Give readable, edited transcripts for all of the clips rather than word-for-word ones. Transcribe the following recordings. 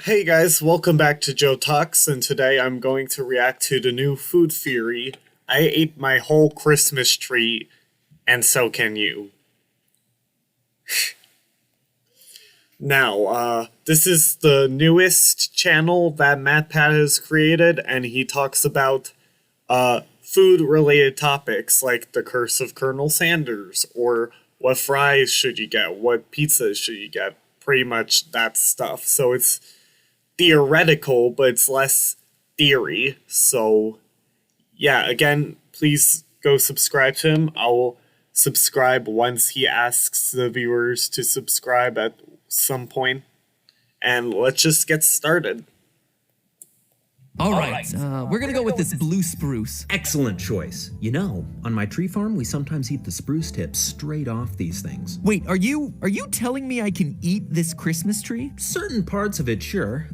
Hey guys, welcome back to Joe Talks, and today I'm going to react to the new food theory. I ate my whole Christmas tree, and so can you. Now, this is the newest channel that MatPat has created, and he talks about, food-related topics like the curse of Colonel Sanders, or what fries should you get, what pizzas should you get, pretty much that stuff. So it's theoretical, but it's less theory. So, yeah, again, please go subscribe to him. I'll subscribe once he asks the viewers to subscribe at some point. And let's just get started. All right, we're gonna go with this blue spruce. Excellent choice. You know, on my tree farm, we sometimes eat the spruce tips straight off these things. Wait, are you telling me I can eat this Christmas tree? Certain parts of it, sure.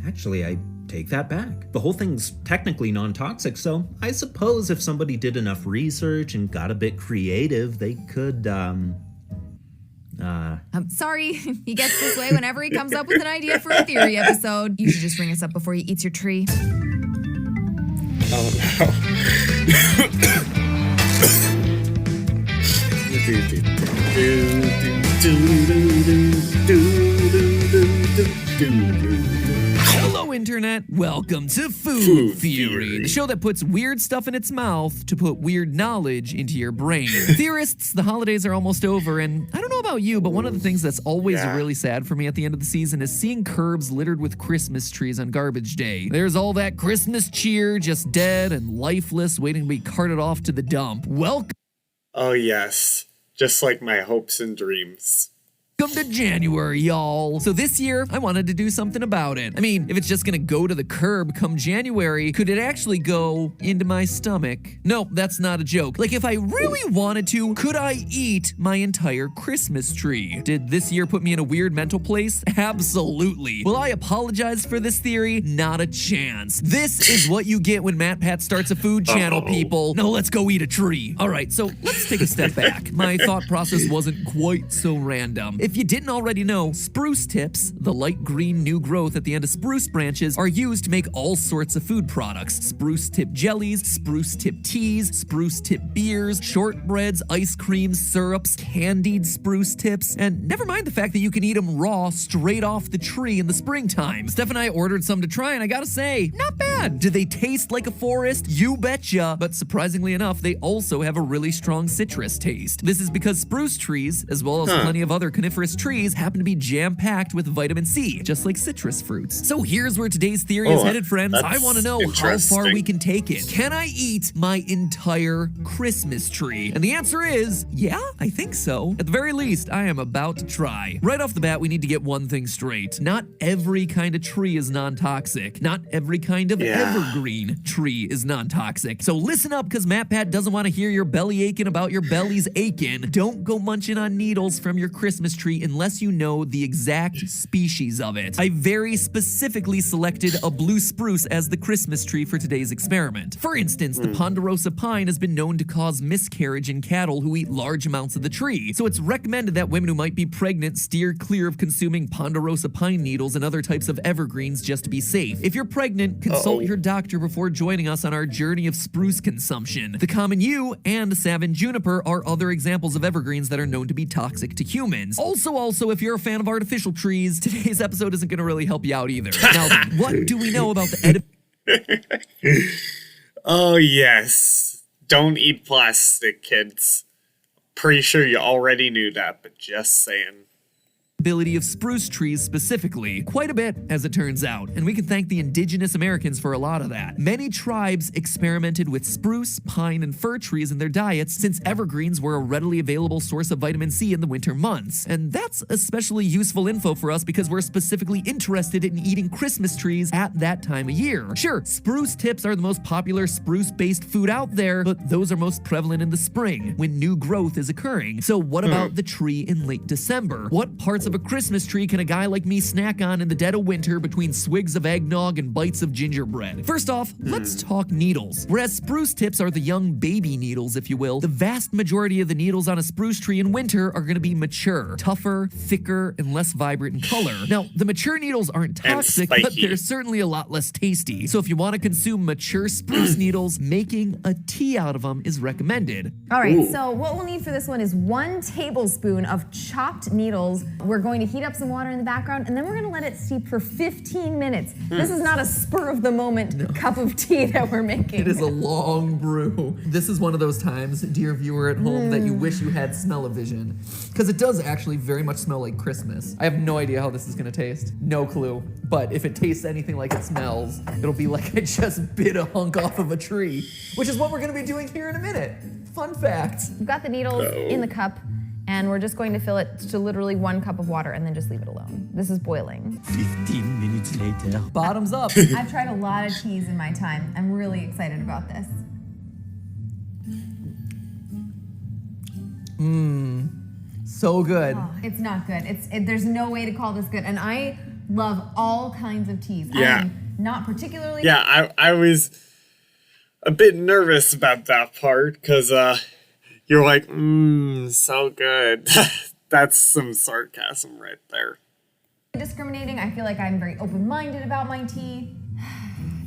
Actually, I take that back. The whole thing's technically non-toxic, so I suppose if somebody did enough research and got a bit creative, they could, I'm sorry, he gets this way whenever he comes up with an idea for a theory episode. You should just ring us up before he eats your tree. Oh no. Hello, Internet. Welcome to Food Theory, the show that puts weird stuff in its mouth to put weird knowledge into your brain. Theorists, the holidays are almost over, and I don't know about you, but one of the things that's always really sad for me at the end of the season is seeing curbs littered with Christmas trees on garbage day. There's all that Christmas cheer just dead and lifeless, waiting to be carted off to the dump. Welcome Oh yes, just like my hopes and dreams. to January, y'all. So this year, I wanted to do something about it. I mean, if it's just gonna go to the curb come January, could it actually go into my stomach? No, that's not a joke. Like, if I really wanted to, could I eat my entire Christmas tree? Did this year put me in a weird mental place? Absolutely. Will I apologize for this theory? Not a chance. This is what you get when MatPat starts a food channel, people. No, let's go eat a tree. All right, so let's take a step back. My thought process wasn't quite so random. If you didn't already know, spruce tips, the light green new growth at the end of spruce branches, are used to make all sorts of food products. Spruce tip jellies, spruce tip teas, spruce tip beers, shortbreads, ice creams, syrups, candied spruce tips, and never mind the fact that you can eat them raw straight off the tree in the springtime. Steph and I ordered some to try, and I gotta say, not bad. Do they taste like a forest? You betcha. But surprisingly enough, they also have a really strong citrus taste. This is because spruce trees, as well as plenty of other coniferous trees, happen to be jam-packed with vitamin C, just like citrus fruits. So here's where today's theory is headed, friends. I want to know how far we can take it. Can I eat my entire Christmas tree? And the answer is, yeah, I think so. At the very least, I am about to try. Right off the bat, we need to get one thing straight. Not every kind of tree is non-toxic. Not every kind of evergreen tree is non-toxic. So listen up, because MatPat doesn't want to hear your belly aching about your belly's aching. Don't go munching on needles from your Christmas tree unless you know the exact species of it. I very specifically selected a blue spruce as the Christmas tree for today's experiment. For instance, the ponderosa pine has been known to cause miscarriage in cattle who eat large amounts of the tree, so it's recommended that women who might be pregnant steer clear of consuming ponderosa pine needles and other types of evergreens just to be safe. If you're pregnant, consult your doctor before joining us on our journey of spruce consumption. The common yew and savin juniper are other examples of evergreens that are known to be toxic to humans. Also, if you're a fan of artificial trees, today's episode isn't going to really help you out either. Now, what do we know about the Oh yes, don't eat plastic, kids. Pretty sure you already knew that, but just saying. Ability of spruce trees specifically, quite a bit as it turns out, and we can thank the indigenous Americans for a lot of that. Many tribes experimented with spruce, pine, and fir trees in their diets since evergreens were a readily available source of vitamin C in the winter months. And that's especially useful info for us because we're specifically interested in eating Christmas trees at that time of year. Sure, spruce tips are the most popular spruce-based food out there, but those are most prevalent in the spring when new growth is occurring. So what about the tree in late December? What parts of of a Christmas tree can a guy like me snack on in the dead of winter between swigs of eggnog and bites of gingerbread? First off, let's talk needles. Whereas spruce tips are the young baby needles, if you will, the vast majority of the needles on a spruce tree in winter are going to be mature, tougher, thicker, and less vibrant in color. Now, the mature needles aren't toxic, but they're certainly a lot less tasty. So if you want to consume mature spruce needles, making a tea out of them is recommended. All right, so what we'll need for this one is 1 tablespoon of chopped needles. We're going to heat up some water in the background, and then we're going to let it steep for 15 minutes. This is not a spur of the moment cup of tea that we're making. It is a long brew. This is one of those times, dear viewer at home, that you wish you had smell-o-vision. Because it does actually very much smell like Christmas. I have no idea how this is going to taste. No clue. But if it tastes anything like it smells, it'll be like I just bit a hunk off of a tree, which is what we're going to be doing here in a minute. Fun fact. We've got the needles in the cup, and we're just going to fill it to literally 1 cup of water and then just leave it alone. This is boiling. 15 minutes later. Bottoms up. I've tried a lot of teas in my time. I'm really excited about this. So good. Oh, it's not good. There's no way to call this good. And I love all kinds of teas. Yeah. I'm not particularly. Yeah, I was a bit nervous about that part because you're like, so good. That's some sarcasm right there. Discriminating. I feel like I'm very open-minded about my tea.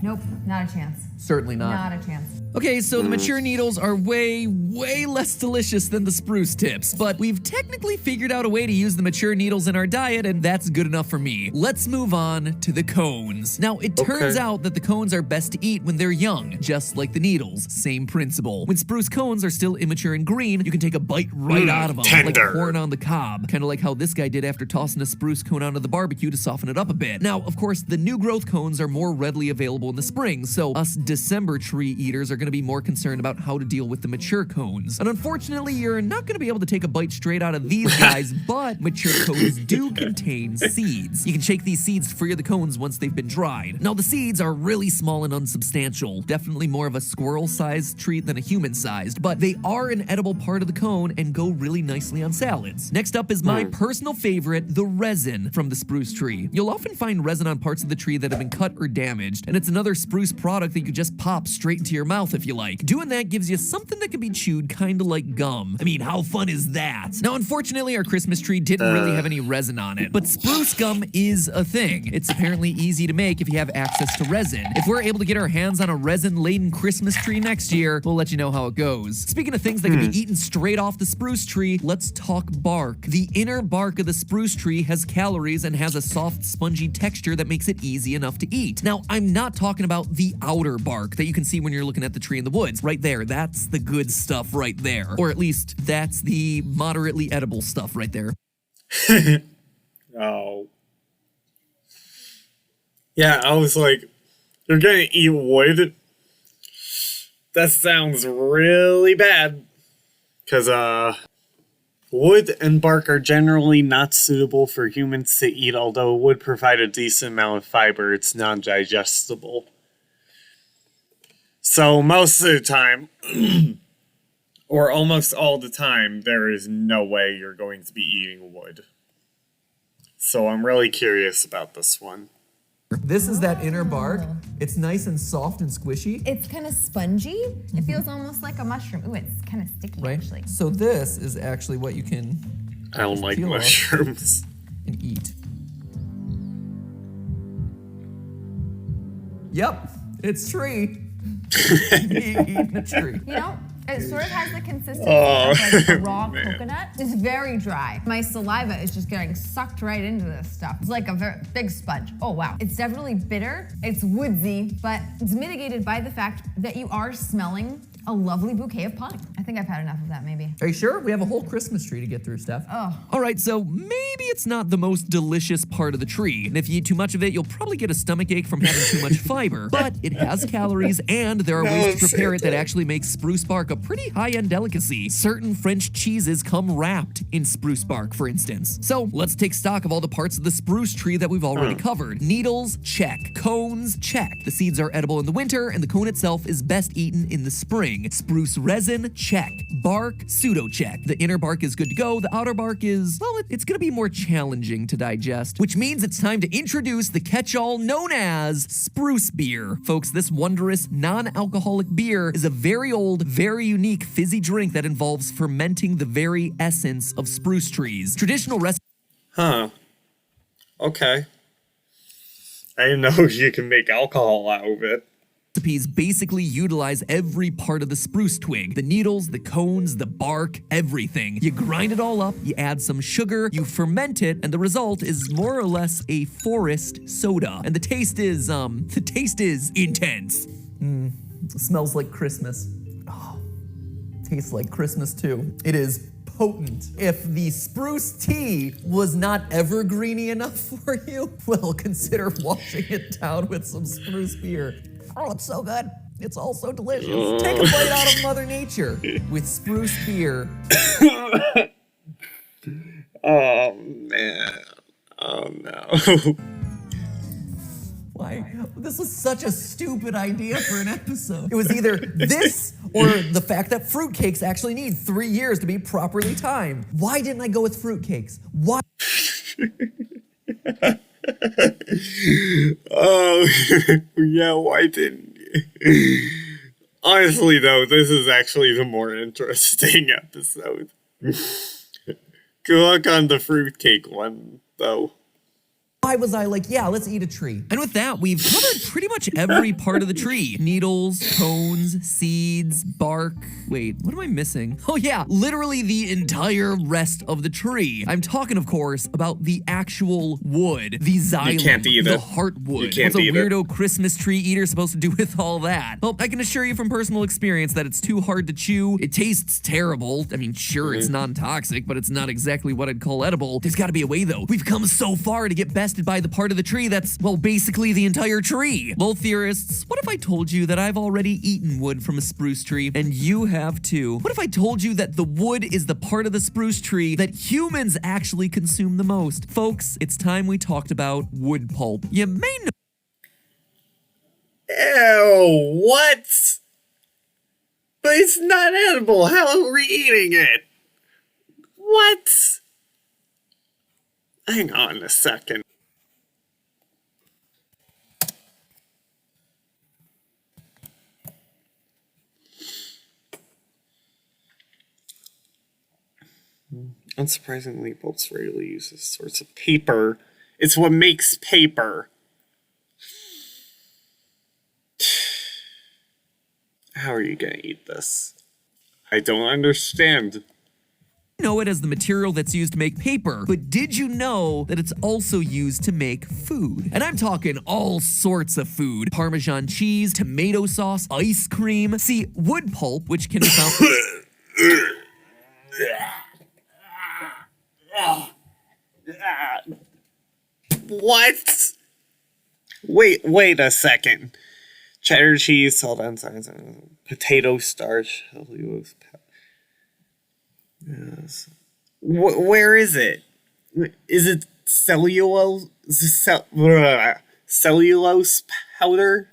Nope, not a chance. Certainly not. Not a chance. Okay, so the mature needles are way less delicious than the spruce tips, but we've technically figured out a way to use the mature needles in our diet, and that's good enough for me. Let's move on to the cones. Now, it turns out that the cones are best to eat when they're young, just like the needles. Same principle. When spruce cones are still immature and green, you can take a bite right out of them, tender. like corn on the cob. Kind of like how this guy did after tossing a spruce cone onto the barbecue to soften it up a bit. Now, of course, the new growth cones are more readily available in the spring, so us December tree eaters are going to be more concerned about how to deal with the mature cones. And unfortunately, you're not going to be able to take a bite straight out of these guys, but mature cones do contain seeds. You can shake these seeds to free the cones once they've been dried. Now, the seeds are really small and unsubstantial, definitely more of a squirrel-sized treat than a human-sized, but they are an edible part of the cone and go really nicely on salads. Next up is my personal favorite, the resin from the spruce tree. You'll often find resin on parts of the tree that have been cut or damaged, and it's another spruce product that you could just pop straight into your mouth if you like. Doing that gives you something that can be chewed kind of like gum. I mean, how fun is that? Now, unfortunately, our Christmas tree didn't really have any resin on it, but spruce gum is a thing. It's apparently easy to make if you have access to resin. If we're able to get our hands on a resin-laden Christmas tree next year, we'll let you know how it goes. Speaking of things that can be eaten straight off the spruce tree, let's talk bark. The inner bark of the spruce tree has calories and has a soft, spongy texture that makes it easy enough to eat. Now, I'm not talking about the outer bark that you can see when you're looking at the tree in the woods. Right there, that's the good stuff right there. Or at least, that's the moderately edible stuff right there. Oh. Yeah, I was like, you're gonna eat wood? That sounds really bad. Because, wood and bark are generally not suitable for humans to eat, although it would provide a decent amount of fiber. It's non-digestible. So most of the time, or almost all the time, there is no way you're going to be eating wood. So I'm really curious about this one. This is that inner bark. It's nice and soft and squishy. It's kind of spongy. It feels almost like a mushroom. Ooh, it's kind of sticky, Right? actually. So this is actually what you can I don't like peel off mushrooms. and eat. Yep, it's tree. Eating a tree. You know, it sort of has the consistency Oh, of like a raw man. coconut. It's very dry. My saliva is just getting sucked right into this stuff. It's like a very big sponge. Oh, wow. It's definitely bitter. It's woodsy, but it's mitigated by the fact that you are smelling a lovely bouquet of pine. I think I've had enough of that, maybe. Are you sure? We have a whole Christmas tree to get through, Steph. Oh. All right, so maybe it's not the most delicious part of the tree. And if you eat too much of it, you'll probably get a stomach ache from having too much fiber. But it has calories, and there are ways to prepare it that actually makes spruce bark a pretty high-end delicacy. Certain French cheeses come wrapped in spruce bark, for instance. So let's take stock of all the parts of the spruce tree that we've already covered. Needles, check. Cones, check. The seeds are edible in the winter, and the cone itself is best eaten in the spring. fermenting. Spruce resin, check. Bark, pseudo check. The inner bark is good to go. The outer bark is, well, it's gonna be more challenging to digest, which means it's time to introduce the catch-all known as Spruce beer. Folks, this wondrous non-alcoholic beer is a very old, very unique fizzy drink that involves fermenting the very essence of spruce trees. Traditional Huh. Okay. I didn't know you can make alcohol out of it. recipes basically utilize every part of the spruce twig. The needles, the cones, the bark, everything. You grind it all up, you add some sugar, you ferment it, and the result is more or less a forest soda. And the taste is intense. Smells like Christmas. Oh, tastes like Christmas too. It is potent. If the spruce tea was not evergreeny enough for you, well, consider washing it down with some spruce beer. Oh, it's so good. It's all so delicious. Take a bite out of Mother Nature with spruce beer. Oh, man. Oh, no. Why? This was such a stupid idea for an episode. It was either this or the fact that fruitcakes actually need 3 years to be properly timed. Why didn't I go with fruitcakes? Why? Oh, yeah, why didn't you? Honestly, though, this is actually the more interesting episode. Good luck on the fruitcake one, though. Why was I like, yeah, let's eat a tree? And with that, we've covered pretty much every part of the tree. Needles, cones, seeds, bark. Wait, what am I missing? Oh yeah, literally the entire rest of the tree. I'm talking, of course, about the actual wood, the xylem, You can't eat the it. heartwood. You can't What's a eat it. weirdo Christmas tree eater supposed to do with all that? Well, I can assure you from personal experience that it's too hard to chew. It tastes terrible. I mean, sure, it's non-toxic, but it's not exactly what I'd call edible. There's gotta be a way, though. We've come so far to get bested by the part of the tree that's, well, basically the entire tree. Well, theorists, what if I told you that I've already eaten wood from a spruce tree and you have too? What if I told you that the wood is the part of the spruce tree that humans actually consume the most? Folks, it's time we talked about wood pulp. You may know. Ew, what? But it's not edible. How are we eating it? What? Hang on a second. Unsurprisingly, pulps rarely use this sorts of paper. It's what makes paper. How are you gonna eat this? I don't understand. Know it as the material that's used to make paper, but did you know that it's also used to make food? And I'm talking all sorts of food. Parmesan cheese, tomato sauce, ice cream. See, wood pulp, which can be found... What? Wait a second. Cheddar cheese, salt and potato starch, cellulose. Yes. Where is it? Is it cellulose? Cellulose powder?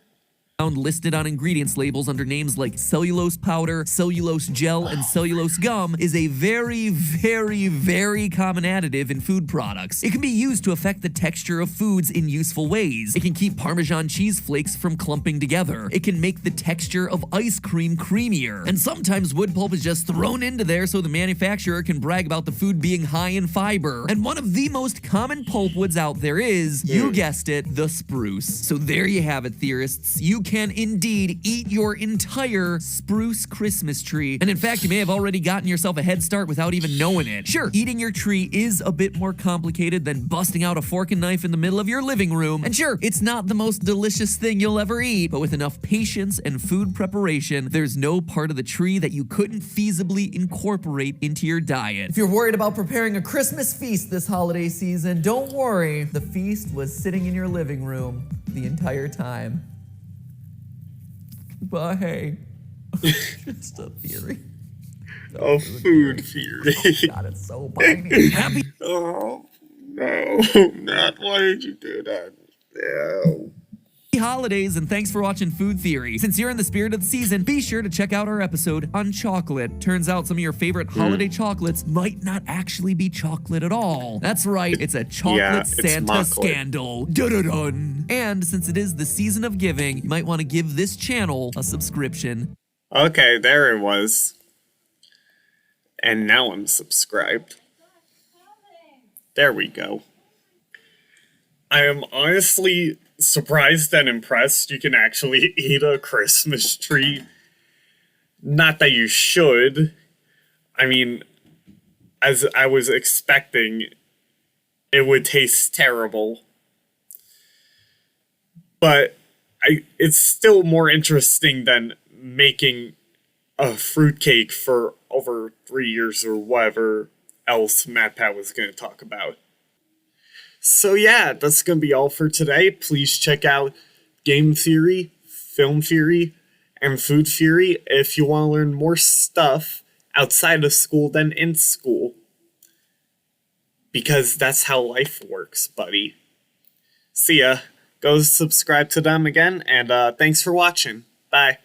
Found listed on ingredients labels under names like cellulose powder, cellulose gel, and cellulose gum is a very, very, very common additive in food products. It can be used to affect the texture of foods in useful ways. It can keep Parmesan cheese flakes from clumping together. It can make the texture of ice cream creamier. And sometimes wood pulp is just thrown into there so the manufacturer can brag about the food being high in fiber. And one of the most common pulpwoods out there is, you guessed it, the spruce. So there you have it, theorists. You can indeed eat your entire spruce Christmas tree. And in fact, you may have already gotten yourself a head start without even knowing it. Sure, eating your tree is a bit more complicated than busting out a fork and knife in the middle of your living room. And sure, it's not the most delicious thing you'll ever eat, but with enough patience and food preparation, there's no part of the tree that you couldn't feasibly incorporate into your diet. If you're worried about preparing a Christmas feast this holiday season, don't worry. The feast was sitting in your living room the entire time. But hey, just a theory. A food theory. God, it's so binding. Happy. Oh, no, Matt, why did you do that? No. holidays, and thanks for watching Food Theory. Since you're in the spirit of the season, be sure to check out our episode on chocolate. Turns out some of your favorite holiday chocolates might not actually be chocolate at all. That's right, it's a chocolate Santa mocklet. scandal. Dun-dun-dun. And since it is the season of giving, you might want to give this channel a subscription. Okay, there it was. And now I'm subscribed. There we go. I am honestly surprised and impressed you can actually eat a Christmas tree. Not that you should. I mean, as I was expecting, it would taste terrible. But it's still more interesting than making a fruitcake for over 3 years or whatever else MatPat was going to talk about. So yeah, that's going to be all for today. Please check out Game Theory, Film Theory, and Food Theory if you want to learn more stuff outside of school than in school. Because that's how life works, buddy. See ya. Go subscribe to them again, and thanks for watching. Bye.